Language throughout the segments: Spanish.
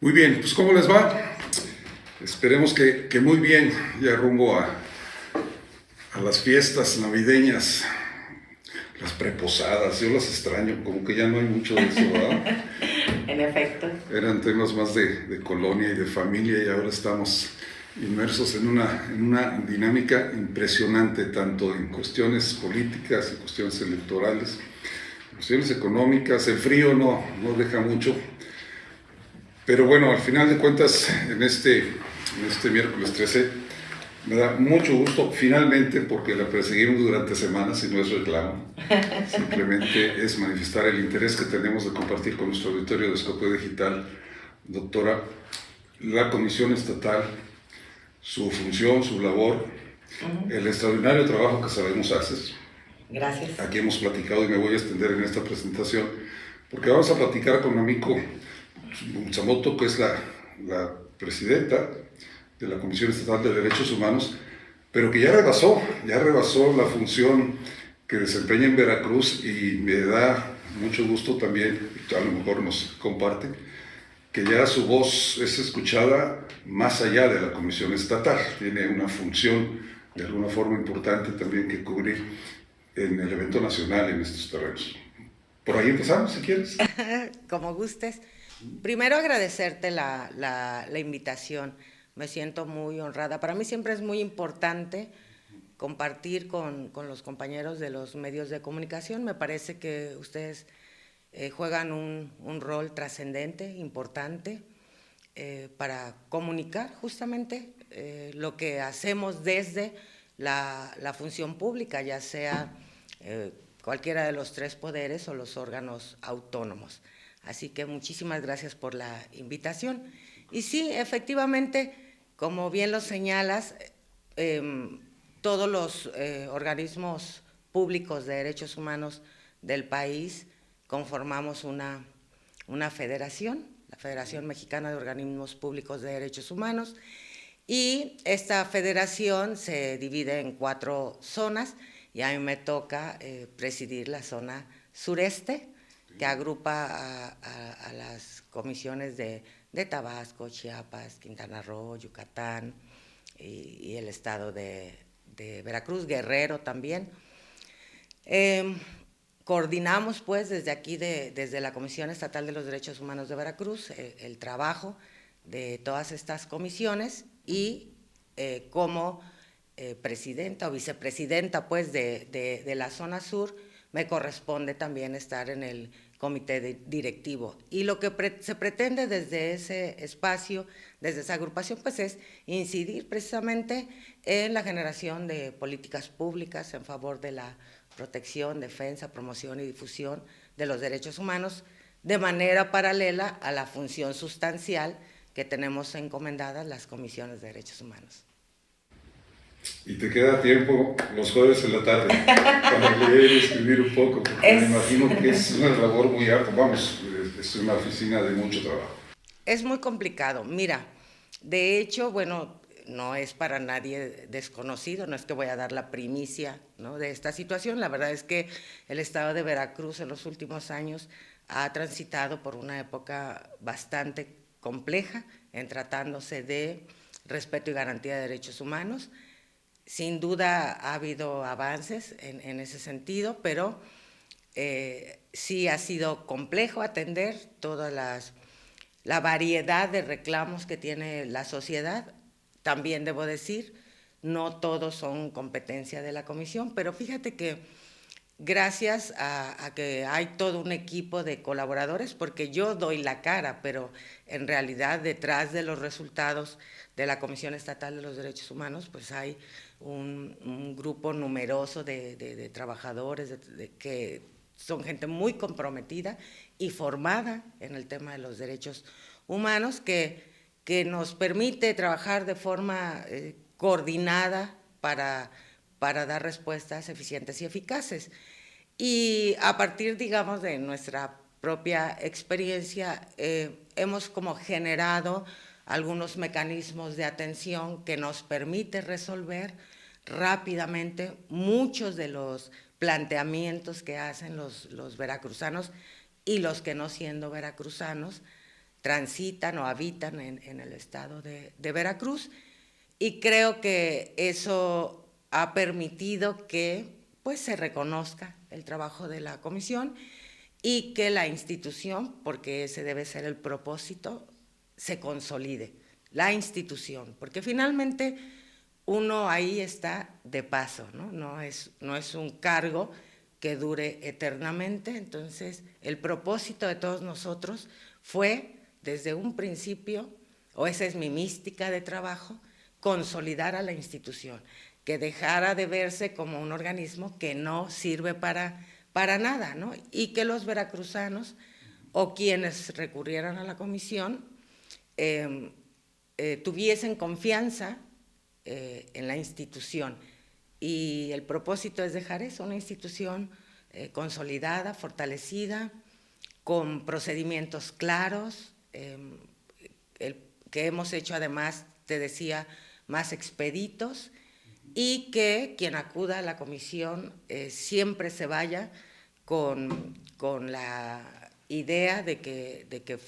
Muy bien, pues ¿cómo les va? Esperemos que muy bien, ya rumbo a las fiestas navideñas, las preposadas, yo las extraño, como que ya no hay mucho de eso, ¿verdad? En efecto. Eran temas más de colonia y de familia y ahora estamos inmersos en una dinámica impresionante, tanto en cuestiones políticas, en cuestiones electorales, en cuestiones económicas. El frío no deja mucho. Pero bueno, al final de cuentas, en este miércoles 13, me da mucho gusto, finalmente, porque la perseguimos durante semanas y no es reclamo. Simplemente es manifestar el interés que tenemos de compartir con nuestro auditorio de Escopio Digital, doctora, la Comisión Estatal, su función, su labor, el extraordinario trabajo que sabemos haces. Gracias. Aquí hemos platicado y me voy a extender en esta presentación, porque vamos a platicar con Namiko Tsumoto, que es la presidenta de la Comisión Estatal de Derechos Humanos, pero que ya rebasó la función que desempeña en Veracruz, y me da mucho gusto también, a lo mejor nos comparte, que ya su voz es escuchada más allá de la Comisión Estatal. Tiene una función de alguna forma importante también que cubrir en el evento nacional en estos terrenos. Por ahí empezamos, si quieres. Como gustes. Primero agradecerte la invitación. Me siento muy honrada. Para mí siempre es muy importante compartir con los compañeros de los medios de comunicación. Me parece que ustedes juegan un rol trascendente, importante, para comunicar justamente lo que hacemos desde la función pública, ya sea cualquiera de los tres poderes o los órganos autónomos. Así que muchísimas gracias por la invitación. Y sí, efectivamente, como bien lo señalas, todos los organismos públicos de derechos humanos del país conformamos una federación, la Federación Mexicana de Organismos Públicos de Derechos Humanos, y esta federación se divide en 4 zonas, y a mí me toca presidir la zona sureste, que agrupa a las comisiones de Tabasco, Chiapas, Quintana Roo, Yucatán y el estado de Veracruz, Guerrero también. Coordinamos pues desde aquí, desde la Comisión Estatal de los Derechos Humanos de Veracruz, el trabajo de todas estas comisiones, y como presidenta o vicepresidenta pues de la zona sur, me corresponde también estar en el comité directivo. Y lo que se pretende desde ese espacio, desde esa agrupación, pues es incidir precisamente en la generación de políticas públicas en favor de la protección, defensa, promoción y difusión de los derechos humanos, de manera paralela a la función sustancial que tenemos encomendadas las comisiones de derechos humanos. Y te queda tiempo los jueves en la tarde para leer y escribir un poco, porque me imagino que es una labor muy ardua. Vamos, es una oficina de mucho trabajo. Es muy complicado. Mira, de hecho, bueno, no es para nadie desconocido, no es que voy a dar la primicia, ¿no?, de esta situación. La verdad es que el estado de Veracruz en los últimos años ha transitado por una época bastante compleja en tratándose de respeto y garantía de derechos humanos. Sin duda ha habido avances en ese sentido, pero sí ha sido complejo atender toda la variedad de reclamos que tiene la sociedad. También debo decir, no todos son competencia de la comisión, pero fíjate que gracias a que hay todo un equipo de colaboradores, porque yo doy la cara, pero en realidad detrás de los resultados de la Comisión Estatal de los Derechos Humanos, pues hay un grupo numeroso de trabajadores que son gente muy comprometida y formada en el tema de los derechos humanos, que nos permite trabajar de forma coordinada para dar respuestas eficientes y eficaces. Y a partir, digamos, de nuestra propia experiencia, hemos como generado algunos mecanismos de atención que nos permite resolver rápidamente muchos de los planteamientos que hacen los veracruzanos y los que no siendo veracruzanos, transitan o habitan en el estado de Veracruz, y creo que eso ha permitido que pues se reconozca el trabajo de la comisión y que la institución, porque ese debe ser el propósito, se consolide, la institución, porque finalmente uno ahí está de paso, ¿no? No es un cargo que dure eternamente. Entonces el propósito de todos nosotros fue desde un principio, o esa es mi mística de trabajo, consolidar a la institución, que dejara de verse como un organismo que no sirve para nada, ¿no? Y que los veracruzanos o quienes recurrieran a la comisión tuviesen confianza en la institución. Y el propósito es dejar eso, una institución consolidada, fortalecida, con procedimientos claros, que hemos hecho además, te decía, más expeditos, y que quien acuda a la comisión siempre se vaya con la idea de que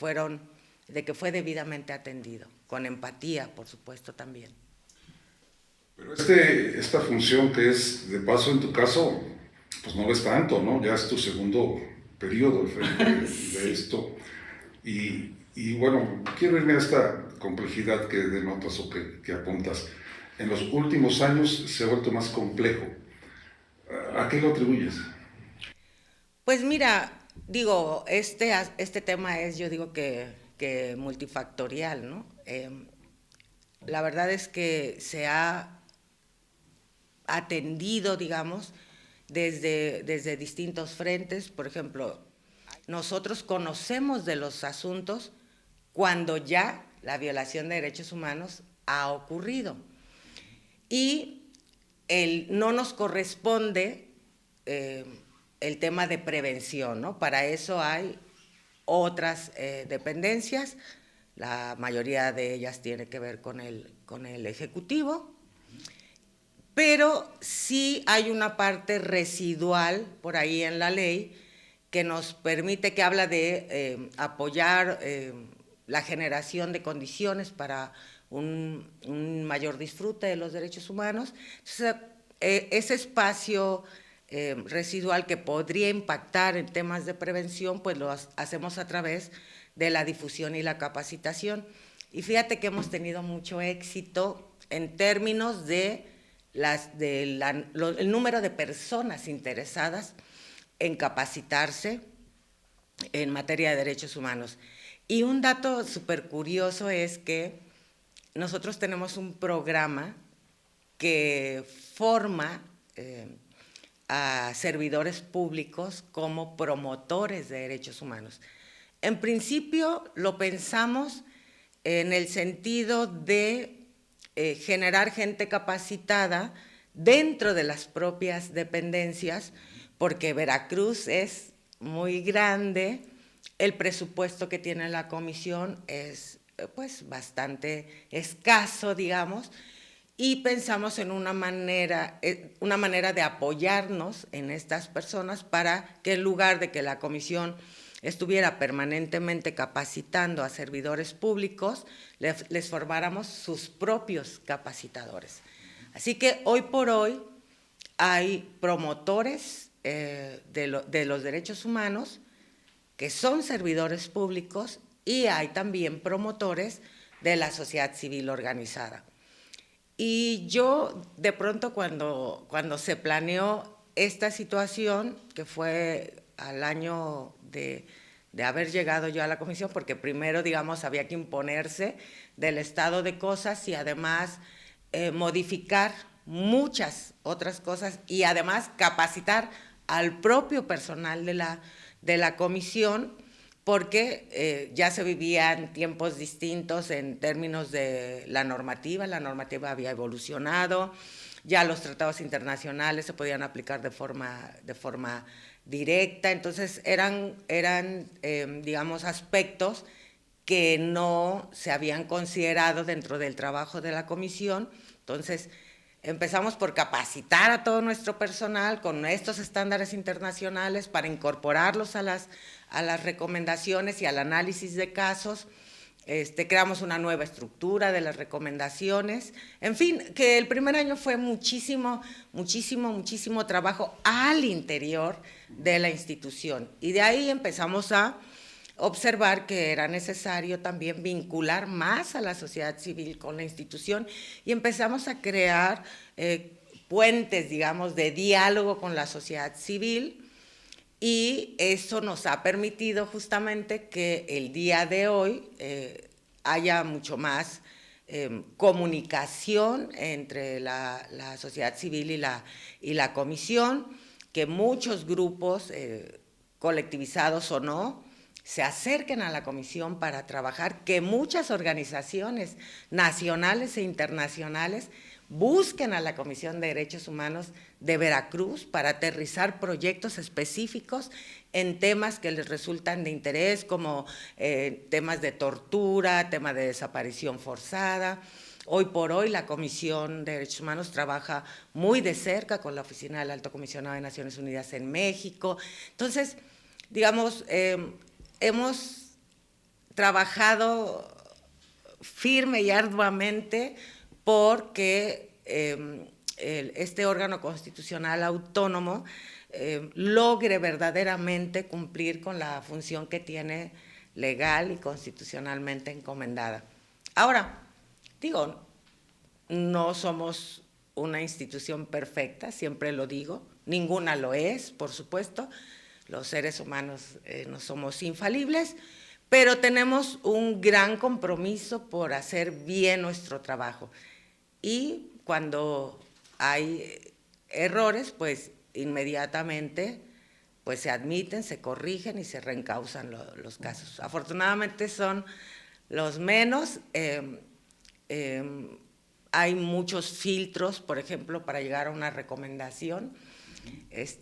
fue debidamente atendido, con empatía, por supuesto, también. Pero esta función que es de paso en tu caso, pues no es tanto, ¿no? Ya es tu segundo periodo frente de esto. Y bueno, quiero irme a esta complejidad que denotas o que apuntas. En los últimos años se ha vuelto más complejo. ¿A qué lo atribuyes? Pues mira, digo, este tema es, yo digo que multifactorial, ¿no? La verdad es que se ha atendido, digamos, desde distintos frentes. Por ejemplo, nosotros conocemos de los asuntos cuando ya la violación de derechos humanos ha ocurrido. Y no nos corresponde el tema de prevención, ¿no? Para eso hay otras dependencias, la mayoría de ellas tiene que ver con el Ejecutivo, pero sí hay una parte residual por ahí en la ley que nos permite, que habla de apoyar la generación de condiciones para un mayor disfrute de los derechos humanos. Entonces, ese espacio residual que podría impactar en temas de prevención, pues lo hacemos a través de la difusión y la capacitación. Y fíjate que hemos tenido mucho éxito en términos de el número de personas interesadas en capacitarse en materia de derechos humanos. Y un dato súper curioso es que nosotros tenemos un programa que forma a servidores públicos como promotores de derechos humanos. En principio lo pensamos en el sentido de generar gente capacitada dentro de las propias dependencias, porque Veracruz es muy grande, el presupuesto que tiene la comisión es pues bastante escaso, digamos, y pensamos en una manera de apoyarnos en estas personas para que en lugar de que la comisión estuviera permanentemente capacitando a servidores públicos, les formáramos sus propios capacitadores. Así que hoy por hoy hay promotores de los derechos humanos que son servidores públicos, y hay también promotores de la sociedad civil organizada. Y yo de pronto cuando se planeó esta situación, que fue al año de haber llegado yo a la comisión, porque primero, digamos, había que imponerse del estado de cosas y además modificar muchas otras cosas y además capacitar al propio personal de la comisión, porque ya se vivían tiempos distintos en términos de la normativa había evolucionado, ya los tratados internacionales se podían aplicar de forma directa, entonces eran digamos, aspectos que no se habían considerado dentro del trabajo de la comisión. Entonces empezamos por capacitar a todo nuestro personal con estos estándares internacionales para incorporarlos a las recomendaciones y al análisis de casos, creamos una nueva estructura de las recomendaciones. En fin, que el primer año fue muchísimo trabajo al interior de la institución. Y de ahí empezamos a observar que era necesario también vincular más a la sociedad civil con la institución y empezamos a crear puentes, digamos, de diálogo con la sociedad civil, y eso nos ha permitido justamente que el día de hoy haya mucho más comunicación entre la sociedad civil y la comisión, que muchos grupos, colectivizados o no, se acerquen a la comisión para trabajar, que muchas organizaciones nacionales e internacionales busquen a la Comisión de Derechos Humanos de Veracruz para aterrizar proyectos específicos en temas que les resultan de interés, como temas de tortura, temas de desaparición forzada. Hoy por hoy la Comisión de Derechos Humanos trabaja muy de cerca con la Oficina del Alto Comisionado de Naciones Unidas en México. Entonces, digamos, hemos trabajado firme y arduamente porque este órgano constitucional autónomo logre verdaderamente cumplir con la función que tiene legal y constitucionalmente encomendada. Ahora, digo, no somos una institución perfecta, siempre lo digo, ninguna lo es, por supuesto, los seres humanos no somos infalibles, pero tenemos un gran compromiso por hacer bien nuestro trabajo. Y cuando hay errores, pues inmediatamente pues se admiten, se corrigen y se reencauzan los casos. Afortunadamente son los menos. Hay muchos filtros, por ejemplo, para llegar a una recomendación,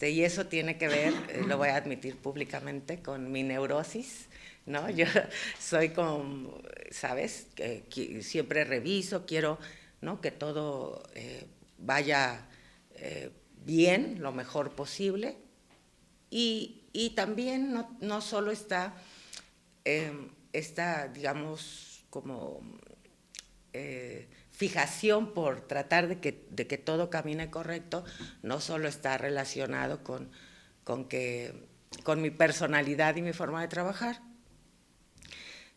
y eso tiene que ver, lo voy a admitir públicamente, con mi neurosis, ¿no? Yo soy como, ¿sabes? Que siempre reviso, quiero, ¿no?, que todo vaya bien, lo mejor posible, y también no solo está, digamos, como fijación por tratar de que todo camine correcto, no solo está relacionado con mi personalidad y mi forma de trabajar,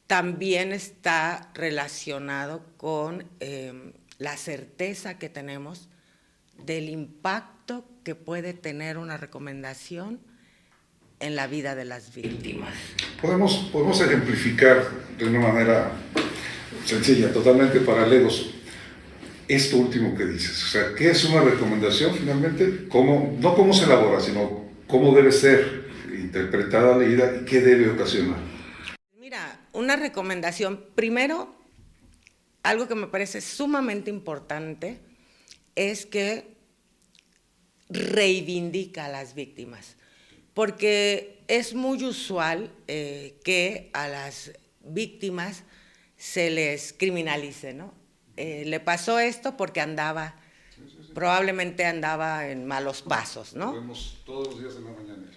también está relacionado con la certeza que tenemos del impacto que puede tener una recomendación en la vida de las víctimas. Podemos ejemplificar de una manera sencilla, totalmente paralelos, esto último que dices. O sea, ¿qué es una recomendación finalmente? No cómo se elabora, sino cómo debe ser interpretada, leída y qué debe ocasionar. Mira, una recomendación, primero, algo que me parece sumamente importante es que reivindica a las víctimas, porque es muy usual que a las víctimas se les criminalice, ¿no? Le pasó esto porque probablemente andaba en malos pasos, ¿no? Lo vemos todos los días en la mañana.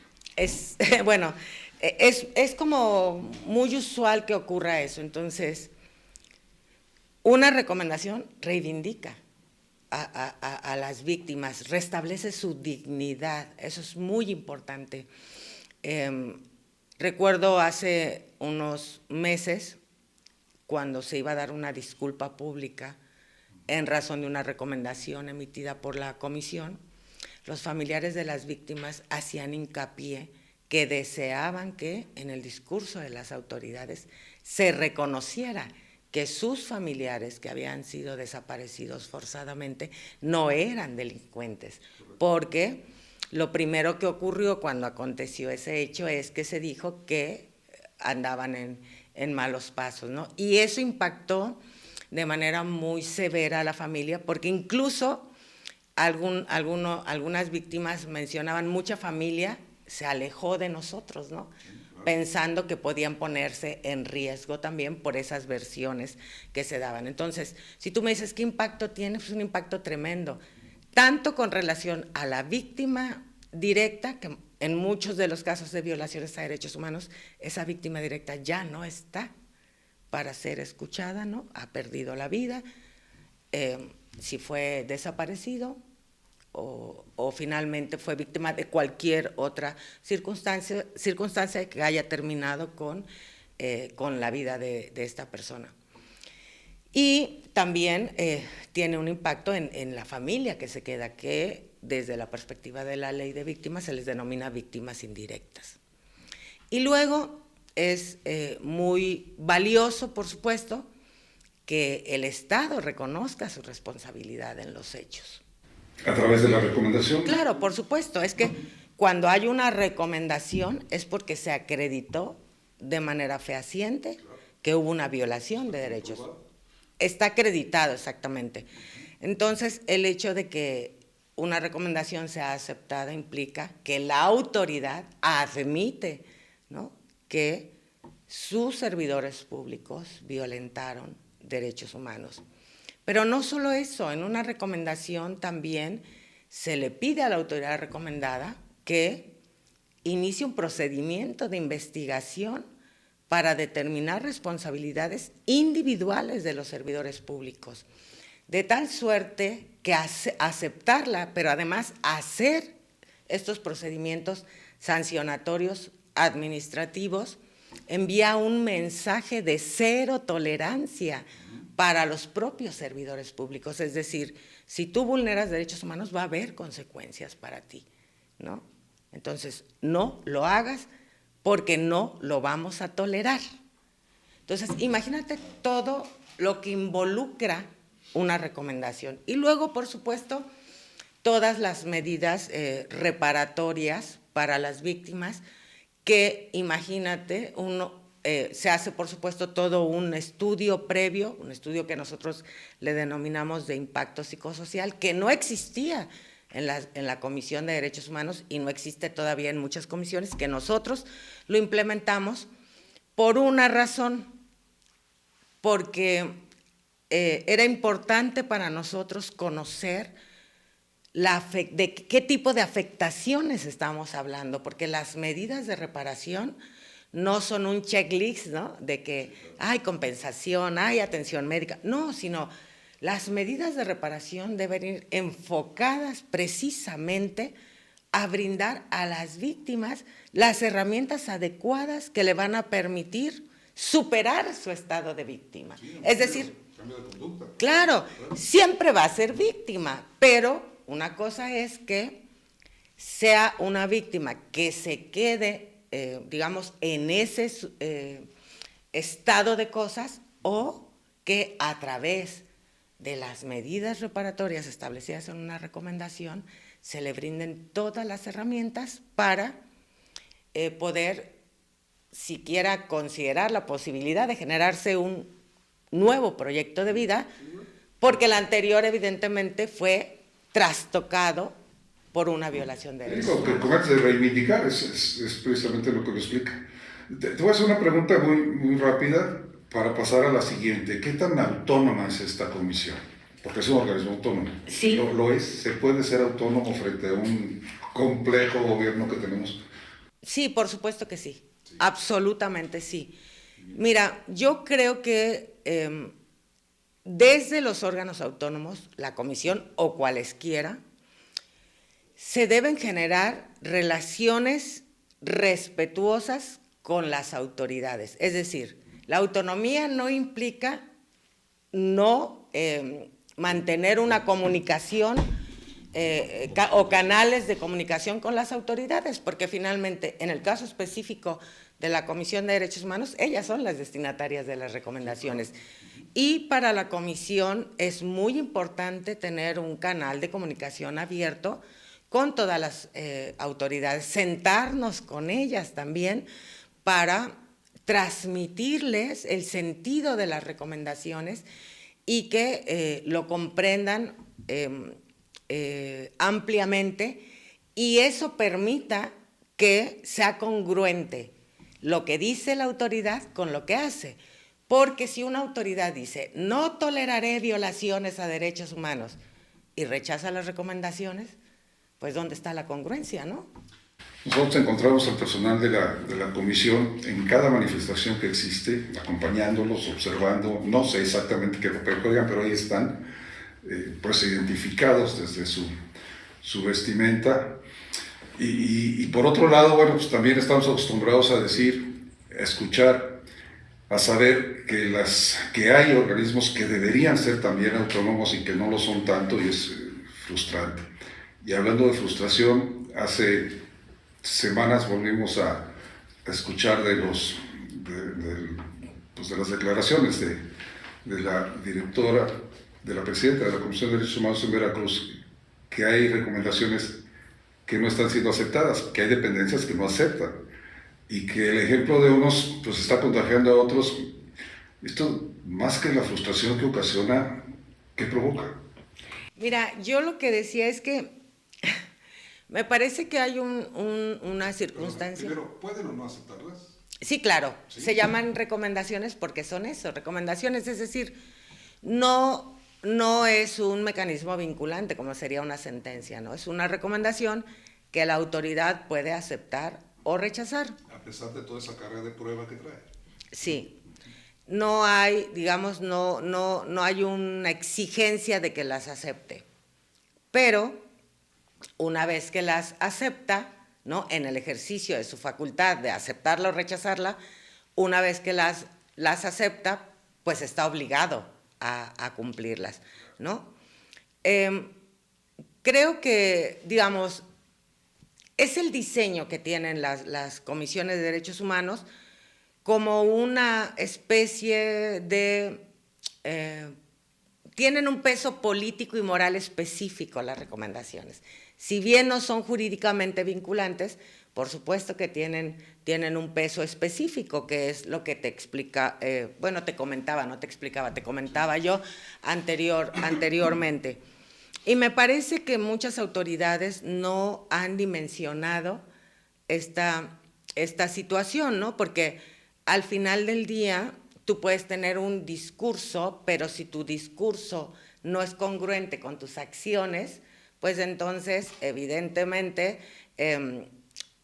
Bueno, es como muy usual que ocurra eso. Entonces, una recomendación reivindica a las víctimas, restablece su dignidad, eso es muy importante. Recuerdo hace unos meses, cuando se iba a dar una disculpa pública en razón de una recomendación emitida por la comisión, los familiares de las víctimas hacían hincapié que deseaban que en el discurso de las autoridades se reconociera que sus familiares que habían sido desaparecidos forzadamente no eran delincuentes, porque lo primero que ocurrió cuando aconteció ese hecho es que se dijo que andaban en malos pasos, ¿no? Y eso impactó de manera muy severa a la familia, porque incluso algunas víctimas mencionaban, mucha familia se alejó de nosotros, ¿no? Pensando que podían ponerse en riesgo también por esas versiones que se daban. Entonces, si tú me dices, ¿qué impacto tiene? Pues un impacto tremendo, tanto con relación a la víctima directa, que en muchos de los casos de violaciones a derechos humanos, esa víctima directa ya no está, para ser escuchada, ¿no? Ha perdido la vida, si fue desaparecido o finalmente fue víctima de cualquier otra circunstancia que haya terminado con la vida de esta persona. Y también tiene un impacto en la familia que se queda, que desde la perspectiva de la ley de víctimas se les denomina víctimas indirectas. Y luego es muy valioso, por supuesto, que el Estado reconozca su responsabilidad en los hechos. ¿A través de la recomendación? Claro, por supuesto. Es que cuando hay una recomendación es porque se acreditó de manera fehaciente que hubo una violación de derechos. Está acreditado, exactamente. Entonces, el hecho de que una recomendación sea aceptada implica que la autoridad admite, ¿no?, que sus servidores públicos violentaron derechos humanos. Pero no solo eso, en una recomendación también se le pide a la autoridad recomendada que inicie un procedimiento de investigación para determinar responsabilidades individuales de los servidores públicos, de tal suerte que aceptarla, pero además hacer estos procedimientos sancionatorios administrativos, envía un mensaje de cero tolerancia para los propios servidores públicos. Es decir, si tú vulneras derechos humanos va a haber consecuencias para ti, ¿no? Entonces, no lo hagas porque no lo vamos a tolerar. Entonces, imagínate todo lo que involucra una recomendación. Y luego, por supuesto, todas las medidas reparatorias para las víctimas, que imagínate, se hace, por supuesto, todo un estudio previo, un estudio que nosotros le denominamos de impacto psicosocial, que no existía en la Comisión de Derechos Humanos y no existe todavía en muchas comisiones, que nosotros lo implementamos por una razón, porque era importante para nosotros conocer de qué tipo de afectaciones estamos hablando, porque las medidas de reparación no son un checklist, ¿no?, de que hay compensación, hay atención médica, no, sino las medidas de reparación deben ir enfocadas precisamente a brindar a las víctimas las herramientas adecuadas que le van a permitir superar su estado de víctima. Sí, es decir, cambio de conducta. Claro, siempre va a ser víctima, pero una cosa es que sea una víctima que se quede, digamos, en ese estado de cosas, o que a través de las medidas reparatorias establecidas en una recomendación se le brinden todas las herramientas para poder siquiera considerar la posibilidad de generarse un nuevo proyecto de vida, porque el anterior evidentemente fue trastocado por una violación de derechos. Lo que comentas de reivindicar es precisamente lo que lo explica. Te voy a hacer una pregunta muy rápida para pasar a la siguiente. ¿Qué tan autónoma es esta comisión? Porque es un organismo autónomo. Sí. ¿Lo es? ¿Se puede ser autónomo frente a un complejo gobierno que tenemos? Sí, por supuesto que sí. Sí. Absolutamente sí. Mira, yo creo que desde los órganos autónomos, la comisión o cualesquiera, se deben generar relaciones respetuosas con las autoridades. Es decir, la autonomía no implica no mantener una comunicación o canales de comunicación con las autoridades, porque finalmente, en el caso específico de la Comisión de Derechos Humanos, ellas son las destinatarias de las recomendaciones. Y para la comisión es muy importante tener un canal de comunicación abierto con todas las autoridades, sentarnos con ellas también para transmitirles el sentido de las recomendaciones y que lo comprendan ampliamente, y eso permita que sea congruente lo que dice la autoridad con lo que hace. Porque si una autoridad dice, no toleraré violaciones a derechos humanos, y rechaza las recomendaciones, pues ¿dónde está la congruencia, no? Nosotros encontramos al personal de la comisión en cada manifestación que existe, acompañándolos, observando, no sé exactamente qué papel juegan, pero ahí están, pues identificados desde su vestimenta. Y por otro lado, bueno, pues también estamos acostumbrados a decir, a escuchar, a saber que hay organismos que deberían ser también autónomos y que no lo son tanto, y es frustrante. Y hablando de frustración, hace semanas volvimos a escuchar pues de las declaraciones de la directora, de la presidenta de la Comisión de Derechos Humanos en Veracruz, que hay recomendaciones que no están siendo aceptadas, que hay dependencias que no aceptan, y que el ejemplo de unos pues está contagiando a otros. Esto, más que la frustración que ocasiona, ¿qué provoca? Mira, yo lo que decía es que me parece que hay una circunstancia. Primero, ¿pueden o no aceptarlas? Sí, claro, ¿Sí? se llaman recomendaciones porque son eso, recomendaciones, es decir, no es un mecanismo vinculante como sería una sentencia, ¿no? Es una recomendación que la autoridad puede aceptar o rechazar. A pesar de toda esa carga de prueba que trae. Sí, no hay, digamos, no hay una exigencia de que las acepte, pero una vez que las acepta, ¿no? En el ejercicio de su facultad de aceptarla o rechazarla, una vez que las acepta, pues está obligado a cumplirlas, ¿no? Creo que, digamos, es el diseño que tienen las comisiones de derechos humanos como una especie de... tienen un peso político y moral específico las recomendaciones. Si bien no son jurídicamente vinculantes, por supuesto que tienen un peso específico, que es lo que te explica, bueno, te comentaba, no te explicaba, te comentaba yo anteriormente. Y me parece que muchas autoridades no han dimensionado esta situación, ¿no? Porque al final del día tú puedes tener un discurso, pero si tu discurso no es congruente con tus acciones, pues entonces evidentemente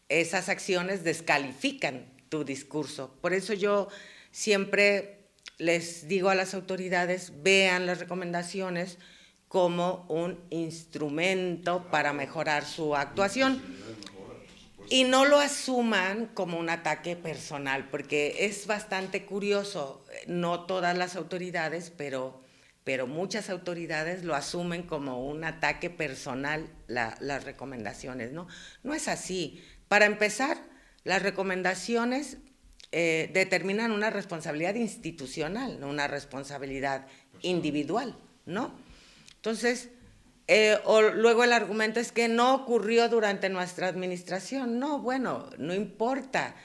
esas acciones descalifican tu discurso. Por eso yo siempre les digo a las autoridades, vean las recomendaciones como un instrumento para mejorar su actuación. Y no lo asuman como un ataque personal, porque es bastante curioso, no todas las autoridades, pero muchas autoridades lo asumen como un ataque personal las recomendaciones, ¿no? No es así. Para empezar, las recomendaciones determinan una responsabilidad institucional, no una responsabilidad individual, ¿no? Entonces, luego el argumento es que no ocurrió durante nuestra administración. No, bueno, no importa.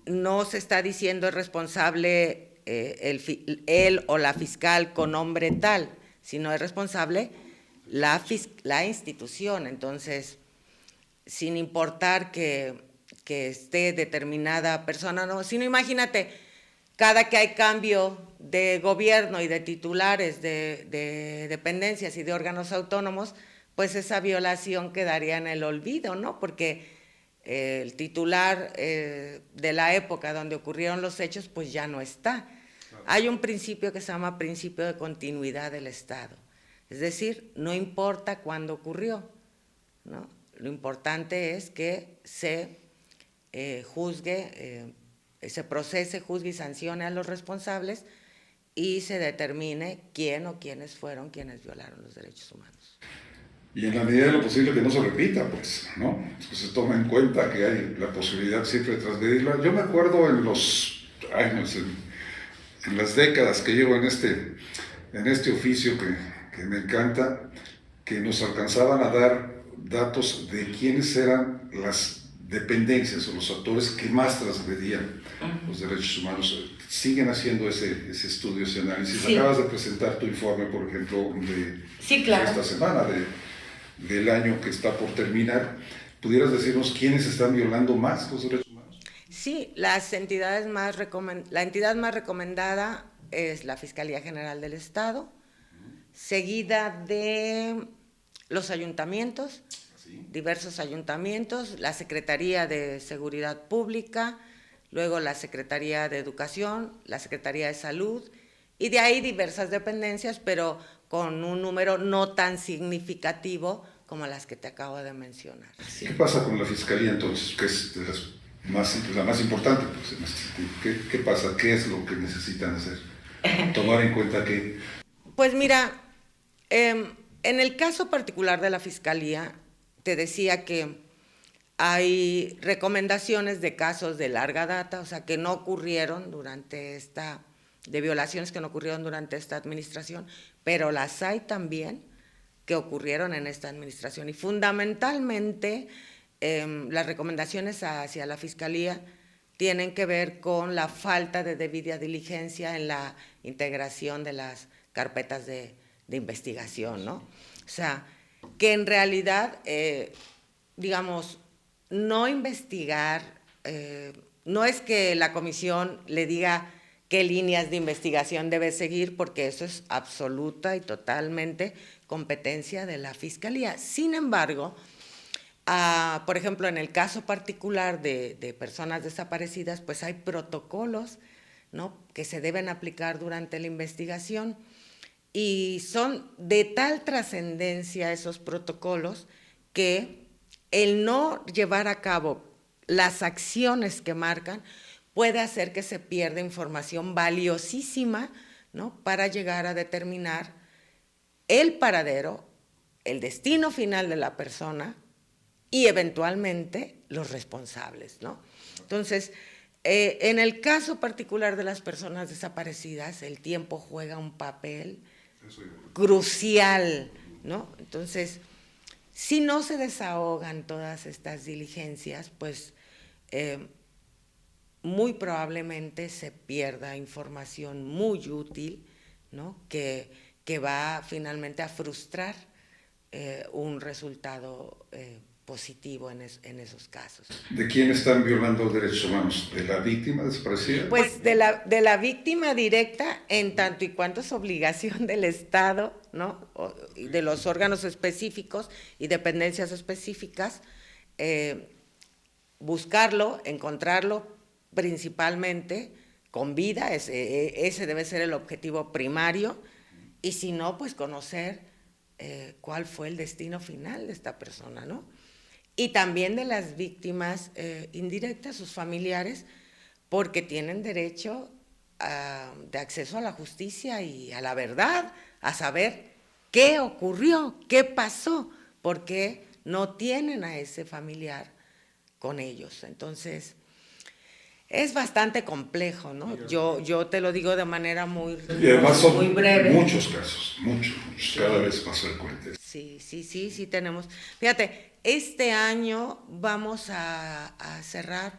No se está diciendo es responsable él o la fiscal con nombre tal, sino es responsable la institución. Entonces, sin importar que esté determinada persona, no, sino imagínate, cada que hay cambio de gobierno y de titulares de dependencias y de órganos autónomos, pues esa violación quedaría en el olvido, ¿no? Porque el titular de la época donde ocurrieron los hechos, pues ya no está. Claro. Hay un principio que se llama principio de continuidad del Estado. Es decir, no importa cuándo ocurrió, ¿no? Lo importante es que se juzgue, se procese, juzgue y sancione a los responsables y se determine quién o quiénes fueron quienes violaron los derechos humanos. Y en la medida de lo posible que no se repita, pues, ¿no? Que se toma en cuenta que hay la posibilidad siempre de transgredirla. Yo me acuerdo en los años, en las décadas que llevo en este oficio que me encanta, que nos alcanzaban a dar datos de quiénes eran las dependencias o los actores que más transgredían los derechos humanos. Siguen haciendo ese estudio, ese análisis. Sí. Acabas de presentar tu informe, por ejemplo, sí, claro, de esta semana, del año que está por terminar. ¿Pudieras decirnos quiénes están violando más los derechos humanos? Sí, las entidades la entidad más recomendada es la Fiscalía General del Estado, seguida de los ayuntamientos diversos ayuntamientos, la Secretaría de Seguridad Pública, luego la Secretaría de Educación, la Secretaría de Salud, y de ahí diversas dependencias, pero con un número no tan significativo como las que te acabo de mencionar. ¿Qué pasa con la Fiscalía entonces, que es la más importante pues, en este sentido? ¿Qué pasa? ¿Qué es lo que necesitan hacer? Tomar en cuenta que... Pues mira, en el caso particular de la Fiscalía, te decía que hay recomendaciones de casos de larga data, o sea, que no ocurrieron de violaciones que no ocurrieron durante esta administración, pero las hay también que ocurrieron en esta administración. Y fundamentalmente las recomendaciones hacia la Fiscalía tienen que ver con la falta de debida diligencia en la integración de las carpetas de investigación, ¿no? O sea, que en realidad, digamos, no investigar, no es que la comisión le diga qué líneas de investigación debe seguir, porque eso es absoluta y totalmente competencia de la Fiscalía. Sin embargo, por ejemplo, en el caso particular de personas desaparecidas, pues hay protocolos, ¿no?, que se deben aplicar durante la investigación, y son de tal trascendencia esos protocolos que el no llevar a cabo las acciones que marcan puede hacer que se pierda información valiosísima, ¿no?, para llegar a determinar el paradero, el destino final de la persona y eventualmente los responsables, ¿no? Entonces, en el caso particular de las personas desaparecidas, el tiempo juega un papel crucial, ¿no? Entonces, si no se desahogan todas estas diligencias, pues muy probablemente se pierda información muy útil, ¿no?, que va finalmente a frustrar un resultado positivo en esos casos. ¿De quién están violando derechos humanos? ¿De la víctima desaparecida? Pues de la víctima directa, en tanto y cuanto es obligación del Estado, ¿no?, de los órganos específicos y dependencias específicas, buscarlo, encontrarlo principalmente con vida, ese debe ser el objetivo primario, y si no, pues conocer cuál fue el destino final de esta persona, ¿no? Y también de las víctimas indirectas, sus familiares, porque tienen derecho de acceso a la justicia y a la verdad, a saber qué ocurrió, qué pasó, porque no tienen a ese familiar con ellos. Entonces, es bastante complejo, ¿no? Yo te lo digo de manera muy son breve. Muchos casos, muchos, cada vez más frecuentes. Sí, tenemos. Fíjate, este año vamos a cerrar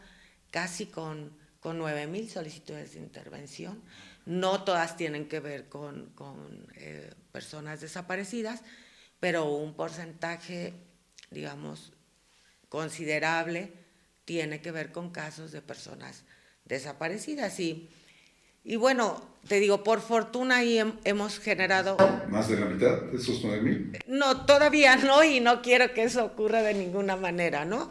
casi con 9,000 solicitudes de intervención. No todas tienen que ver con personas desaparecidas, pero un porcentaje, digamos, considerable tiene que ver con casos de personas desaparecidas. Y bueno, te digo, por fortuna ahí hemos generado... ¿Más de la mitad de esos 9,000? No, todavía no, y no quiero que eso ocurra de ninguna manera, ¿no?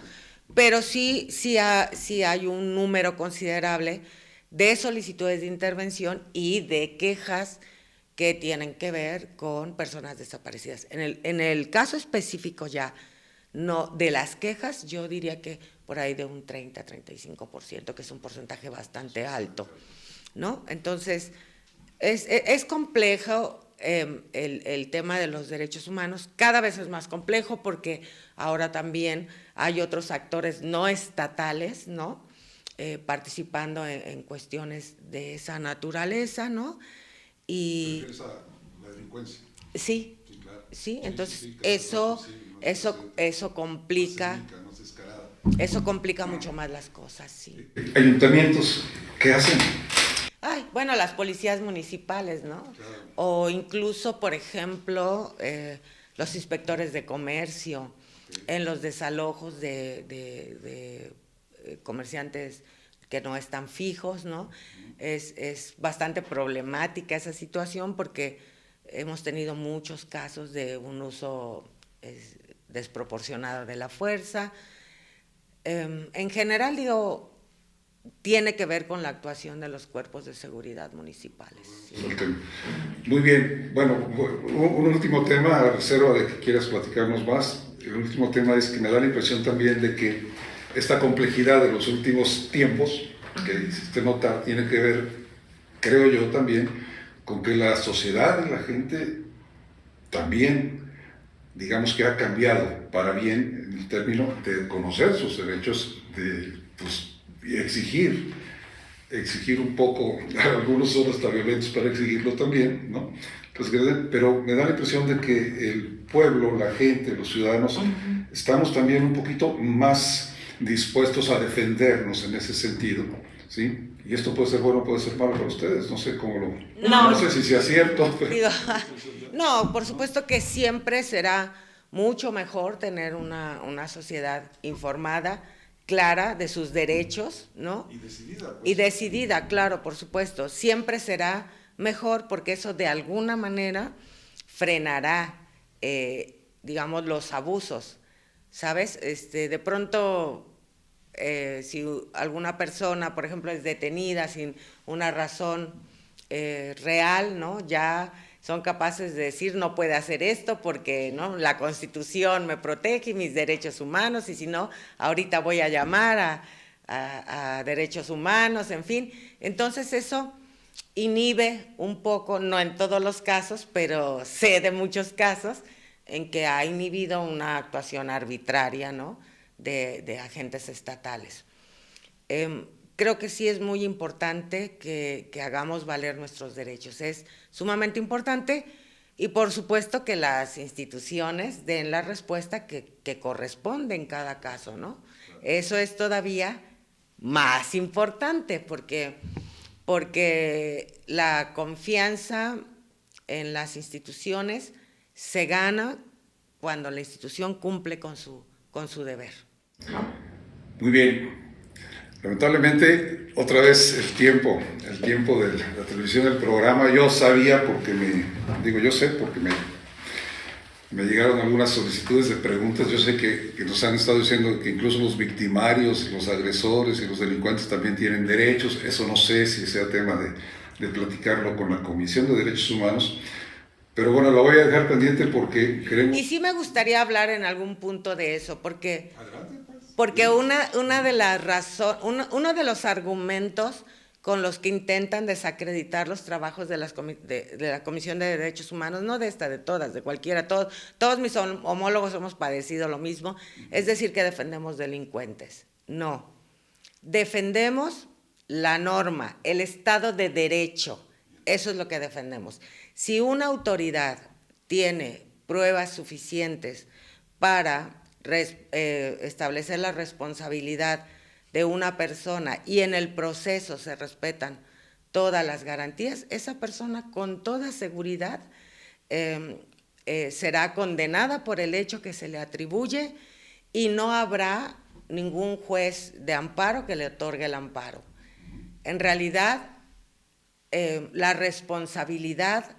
Pero sí hay un número considerable de solicitudes de intervención y de quejas que tienen que ver con personas desaparecidas. En el caso específico ya, no, de las quejas, yo diría que por ahí de un 30-35%, que es un porcentaje bastante alto, ¿no? Entonces, es complejo el tema de los derechos humanos, cada vez es más complejo porque ahora también hay otros actores no estatales, ¿no?, participando en cuestiones de esa naturaleza, ¿no? Y la delincuencia. Sí, Sí, claro. Sí, entonces Sí, claro, eso complica, no es descarada. eso complica mucho más las cosas, sí. ¿Ayuntamientos qué hacen? Ay, bueno, las policías municipales, ¿no? Claro. O incluso, por ejemplo, los inspectores de comercio, en los desalojos de comerciantes que no están fijos, ¿no? Es bastante problemática esa situación porque hemos tenido muchos casos de un uso desproporcionada de la fuerza. En general, digo, tiene que ver con la actuación de los cuerpos de seguridad municipales. ¿Sí? Muy bien. Bueno, un último tema, a reserva de que quieras platicarnos más. El último tema es que me da la impresión también de que esta complejidad de los últimos tiempos, que hiciste notar, tiene que ver, creo yo también, con que la sociedad y la gente también, digamos que ha cambiado para bien en el término de conocer sus derechos, de pues, exigir un poco, algunos son hasta violentos para exigirlo también, ¿no? Entonces, pero me da la impresión de que el pueblo, la gente, los ciudadanos, estamos también un poquito más dispuestos a defendernos en ese sentido, ¿sí? Y esto puede ser bueno, puede ser malo para ustedes, no sé cómo lo... No sé si sea cierto, pero... Digo, no, por supuesto que siempre será mucho mejor tener una sociedad informada, clara de sus derechos, ¿no? Y decidida. Pues. Y decidida, claro, por supuesto. Siempre será mejor porque eso de alguna manera frenará, digamos, los abusos, ¿sabes? De pronto, si alguna persona, por ejemplo, es detenida sin una razón real, ¿no? Ya son capaces de decir no puede hacer esto porque, ¿no?, la Constitución me protege y mis derechos humanos, y si no, ahorita voy a llamar a derechos humanos, en fin. Entonces eso inhibe un poco, no en todos los casos, pero sé de muchos casos en que ha inhibido una actuación arbitraria, ¿no?, de agentes estatales. Creo que sí es muy importante que hagamos valer nuestros derechos, es sumamente importante, y por supuesto que las instituciones den la respuesta que corresponde en cada caso, ¿no? Eso es todavía más importante porque la confianza en las instituciones se gana cuando la institución cumple con su deber. Muy bien. Lamentablemente, otra vez el tiempo de la televisión, del programa, yo sabía porque me llegaron algunas solicitudes de preguntas, yo sé que nos han estado diciendo que incluso los victimarios, los agresores y los delincuentes también tienen derechos, eso no sé si sea tema de platicarlo con la Comisión de Derechos Humanos, pero bueno, lo voy a dejar pendiente porque queremos... Y sí me gustaría hablar en algún punto de eso, porque... Adelante. Porque una de las uno de los argumentos con los que intentan desacreditar los trabajos de la Comisión de Derechos Humanos, no de esta, de todas, de cualquiera, todos mis homólogos hemos padecido lo mismo, es decir, que defendemos delincuentes. No, defendemos la norma, el Estado de Derecho, eso es lo que defendemos. Si una autoridad tiene pruebas suficientes para establecer la responsabilidad de una persona y en el proceso se respetan todas las garantías, esa persona con toda seguridad será condenada por el hecho que se le atribuye y no habrá ningún juez de amparo que le otorgue el amparo. En realidad, la responsabilidad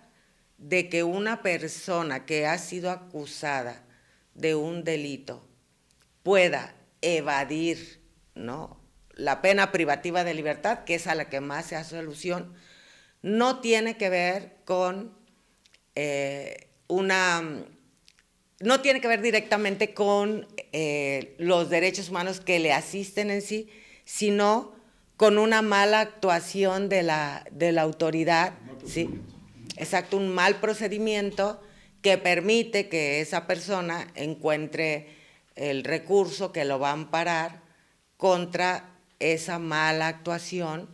de que una persona que ha sido acusada de un delito pueda evadir, ¿no?, la pena privativa de libertad, que es a la que más se hace alusión, no tiene que ver con no tiene que ver directamente con los derechos humanos que le asisten en sí, sino con una mala actuación de la autoridad, ¿sí? Exacto, un mal procedimiento que permite que esa persona encuentre el recurso que lo va a amparar contra esa mala actuación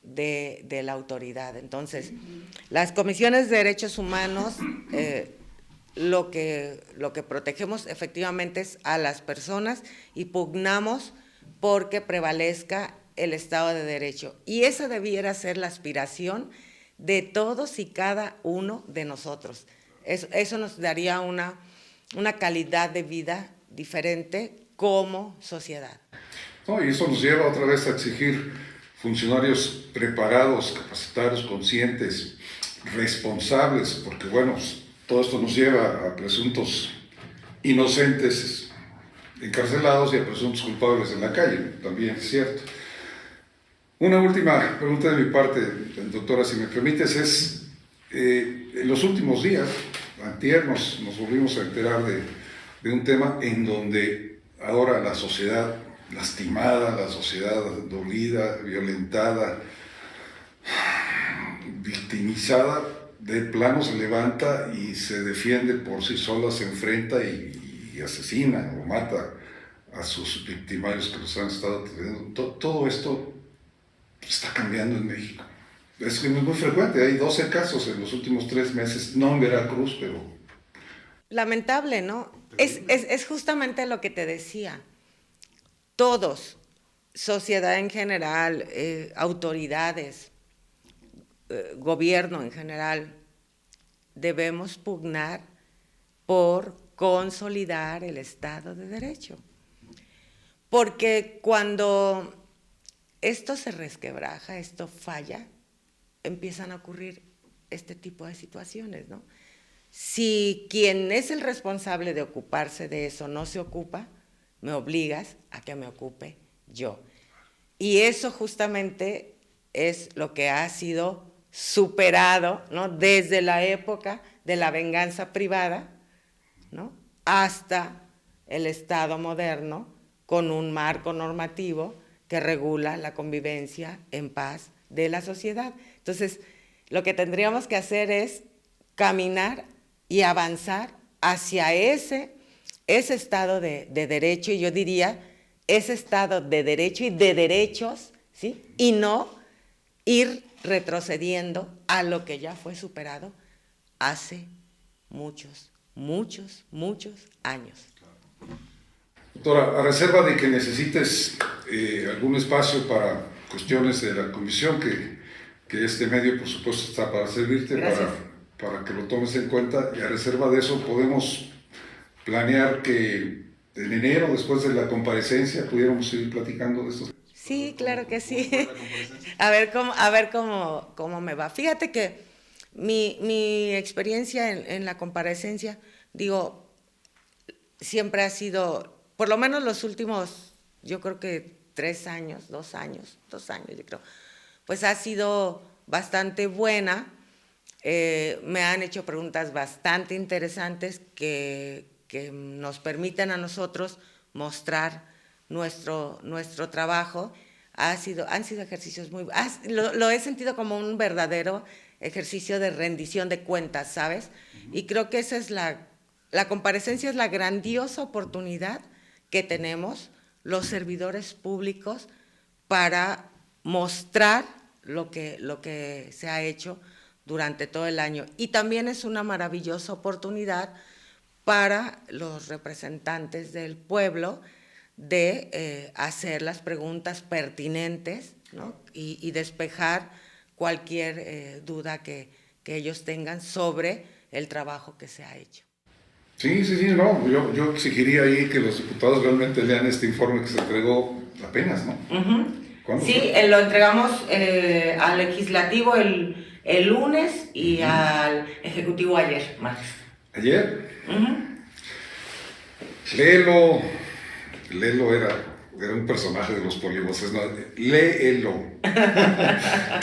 de la autoridad. Entonces, las comisiones de derechos humanos, lo que protegemos efectivamente es a las personas y pugnamos porque prevalezca el Estado de Derecho. Y esa debiera ser la aspiración de todos y cada uno de nosotros. Eso nos daría una calidad de vida diferente como sociedad. No, y eso nos lleva otra vez a exigir funcionarios preparados, capacitados, conscientes, responsables, porque bueno, todo esto nos lleva a presuntos inocentes encarcelados y a presuntos culpables en la calle, también es cierto. Una última pregunta de mi parte, doctora, si me permites, es, en los últimos días, antier nos volvimos a enterar de un tema en donde ahora la sociedad lastimada, la sociedad dolida, violentada, victimizada, de plano se levanta y se defiende por sí sola, se enfrenta y asesina o mata a sus victimarios que los han estado atendiendo. Todo esto está cambiando en México. Es muy frecuente, hay 12 casos en los últimos 3 meses, no en Veracruz, pero... Lamentable, ¿no? Es justamente lo que te decía. Todos, sociedad en general, autoridades, gobierno en general, debemos pugnar por consolidar el Estado de Derecho. Porque cuando esto se resquebraja, esto falla, empiezan a ocurrir este tipo de situaciones, ¿no? Si quien es el responsable de ocuparse de eso no se ocupa, me obligas a que me ocupe yo. Y eso justamente es lo que ha sido superado, ¿no? Desde la época de la venganza privada, ¿no? Hasta el Estado moderno, con un marco normativo que regula la convivencia en paz de la sociedad. Entonces, lo que tendríamos que hacer es caminar y avanzar hacia ese Estado de derecho, y yo diría, ese Estado de derecho y de derechos, ¿sí? Y no ir retrocediendo a lo que ya fue superado hace muchos años. Doctora, a reserva de que necesites algún espacio para cuestiones de la comisión, que este medio, por supuesto, está para servirte, para que lo tomes en cuenta, y a reserva de eso podemos planear que en enero, después de la comparecencia, pudiéramos seguir platicando de esto. Sí, claro que sí. A ver cómo me va. Fíjate que mi experiencia en la comparecencia, digo, siempre ha sido, por lo menos los últimos, yo creo que 3 años, 2 años, yo creo, pues ha sido bastante buena. Me han hecho preguntas bastante interesantes que nos permiten a nosotros mostrar nuestro trabajo. Han sido ejercicios muy... Lo he sentido como un verdadero ejercicio de rendición de cuentas, ¿sabes? Y creo que esa es la comparecencia, es la grandiosa oportunidad que tenemos los servidores públicos para mostrar lo que se ha hecho durante todo el año. Y también es una maravillosa oportunidad para los representantes del pueblo de hacer las preguntas pertinentes, ¿no? y despejar cualquier duda que ellos tengan sobre el trabajo que se ha hecho. Sí, no, yo exigiría ahí que los diputados realmente lean este informe que se entregó apenas, ¿no? ¿Cuándo? Sí, lo entregamos al legislativo el lunes y al ejecutivo ayer, martes. ¿Ayer? Lelo era un personaje de los polivoces, ¿no? Léelo.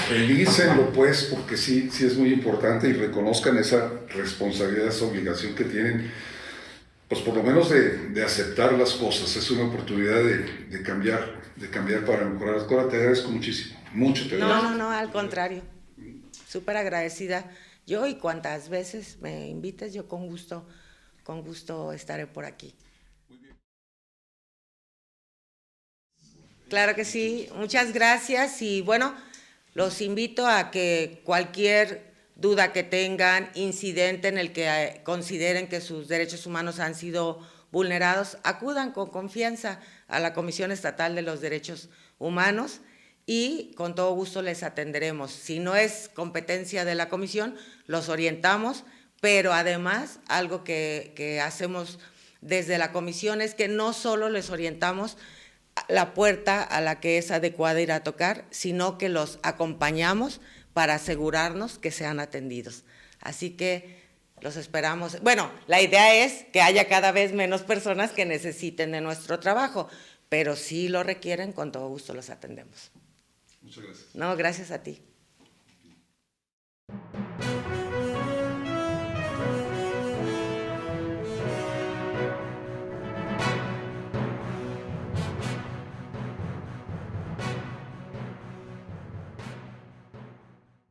Revísenlo, pues, porque sí es muy importante, y reconozcan esa responsabilidad, esa obligación que tienen, pues por lo menos de aceptar las cosas. Es una oportunidad de cambiar para mejorar. Doctora, te agradezco muchísimo, mucho te agradezco. No, al contrario, súper agradecida. Yo, y cuantas veces me invites, yo con gusto estaré por aquí. Claro que sí, muchas gracias, y bueno, los invito a que cualquier duda que tengan, incidente en el que consideren que sus derechos humanos han sido vulnerados, acudan con confianza a la Comisión Estatal de los Derechos Humanos y con todo gusto les atenderemos. Si no es competencia de la comisión, los orientamos, pero además algo que hacemos desde la comisión es que no solo les orientamos la puerta a la que es adecuada ir a tocar, sino que los acompañamos para asegurarnos que sean atendidos. Así que Los esperamos. Bueno, la idea es que haya cada vez menos personas que necesiten de nuestro trabajo, pero si lo requieren, con todo gusto los atendemos. Muchas gracias. No, gracias a ti.